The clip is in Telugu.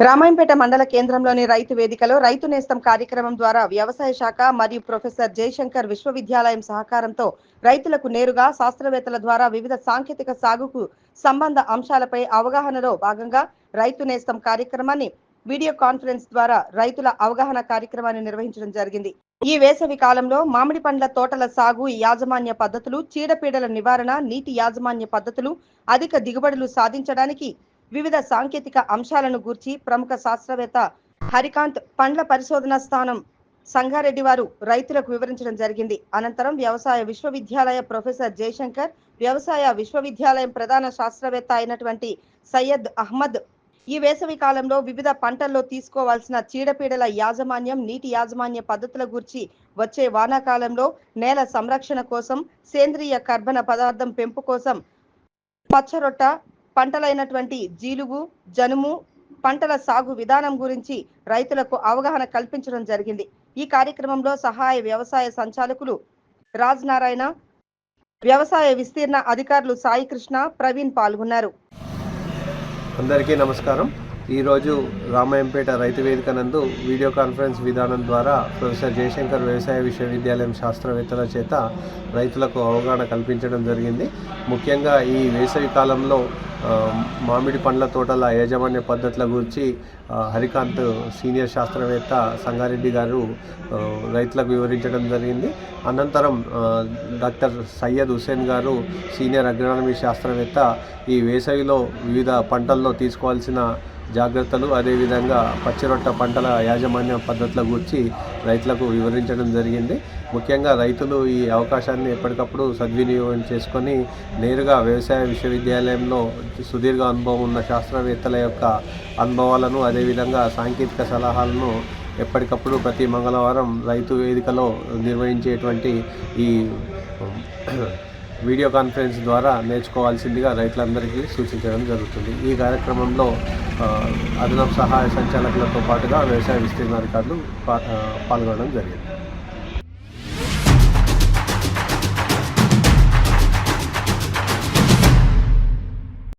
రామాయంపేట మండల కేంద్రంలోని రైతు వేదికలో రైతు నేస్తం కార్యక్రమం ద్వారా వ్యవసాయ శాఖ మరియు ప్రొఫెసర్ జయశంకర్ విశ్వవిద్యాలయం సహకారంతో రైతులకు నేరుగా శాస్త్రవేత్తల ద్వారా వివిధ సాంకేతిక సాగుకు సంబంధ అంశాలపై అవగాహనలో భాగంగా రైతు నేస్తం కార్యక్రమాన్ని వీడియో కాన్ఫరెన్స్ ద్వారా రైతుల అవగాహన కార్యక్రమాన్ని నిర్వహించడం జరిగింది. ఈ వేసవి కాలంలో మామిడి పండ్ల తోటల సాగు యాజమాన్య పద్ధతులు, చీడపీడల నివారణ, నీటి యాజమాన్య పద్ధతులు, అధిక దిగుబడులు సాధించడానికి వివిధ సాంకేతిక అంశాలను గూర్చి ప్రముఖ శాస్త్రవేత్త హరికాంత్ పండ్ల పరిశోధన స్థానం సంగారెడ్డి వారు రైతులకు వివరించడం జరిగింది. అనంతరం వ్యవసాయ విశ్వవిద్యాలయ ప్రొఫెసర్ జయశంకర్, వ్యవసాయ విశ్వవిద్యాలయం ప్రధాన శాస్త్రవేత్త అయినటువంటి సయ్యద్ అహ్మద్ ఈ వేసవి కాలంలో వివిధ పంటల్లో తీసుకోవాల్సిన చీడపీడల యాజమాన్యం, నీటి యాజమాన్య పద్ధతుల గురించి, వచ్చే వానాకాలంలో నేల సంరక్షణ కోసం, సేంద్రియ కర్బన పదార్థం పెంపు కోసం, పచ్చరొట్ట పంటలైనటువంటి జీలుగు, జనుము పంటల సాగు విధానం గురించి రైతులకు అవగాహన కల్పించడం జరిగింది. ఈ కార్యక్రమంలో సహాయ వ్యవసాయ సంచాలకులు రాజ్ నారాయణ, వ్యవసాయ విస్తీర్ణ అధికారులు సాయి కృష్ణ, ప్రవీణ్ పాల్గొన్నారు. అందరికీ నమస్కారం. ఈరోజు రామాయంపేట రైతు వేదిక నందు వీడియో కాన్ఫరెన్స్ విధానం ద్వారా ప్రొఫెసర్ జయశంకర్ వ్యవసాయ విశ్వవిద్యాలయం శాస్త్రవేత్తల చేత రైతులకు అవగాహన కల్పించడం జరిగింది. ముఖ్యంగా ఈ వేసవి కాలంలో మామిడి పండ్ల తోటల యాజమాన్య పద్ధతుల గురించి హరికాంత్ సీనియర్ శాస్త్రవేత్త సంగారెడ్డి గారు రైతులకు వివరించడం జరిగింది. అనంతరం డాక్టర్ సయ్యద్ హుసేన్ గారు సీనియర్ అగ్రానమీ శాస్త్రవేత్త ఈ వేసవిలో వివిధ పంటల్లో తీసుకోవాల్సిన జాగ్రత్తలు, అదేవిధంగా పచ్చిరొట్ట పంటల యాజమాన్య పద్ధతుల గురించి రైతులకు వివరించడం జరిగింది. ముఖ్యంగా రైతులు ఈ అవకాశాన్ని ఎప్పటికప్పుడు సద్వినియోగం చేసుకొని నేరుగా వ్యవసాయ విశ్వవిద్యాలయంలో సుదీర్ఘ అనుభవం ఉన్న శాస్త్రవేత్తల యొక్క అనుభవాలను, అదేవిధంగా సాంకేతిక సలహాలను ఎప్పటికప్పుడు ప్రతి మంగళవారం రైతు వేదికలో నిర్వహించేటువంటి ఈ వీడియో కాన్ఫరెన్స్ ద్వారా నేర్చుకోవాల్సిందిగా రైతులందరికీ సూచించడం జరుగుతుంది. ఈ కార్యక్రమంలో అదనపు సహాయ సంచాలకులతో పాటుగా వ్యవసాయ విస్తీర్ణ అధికారులు పాల్గొనడం జరిగింది.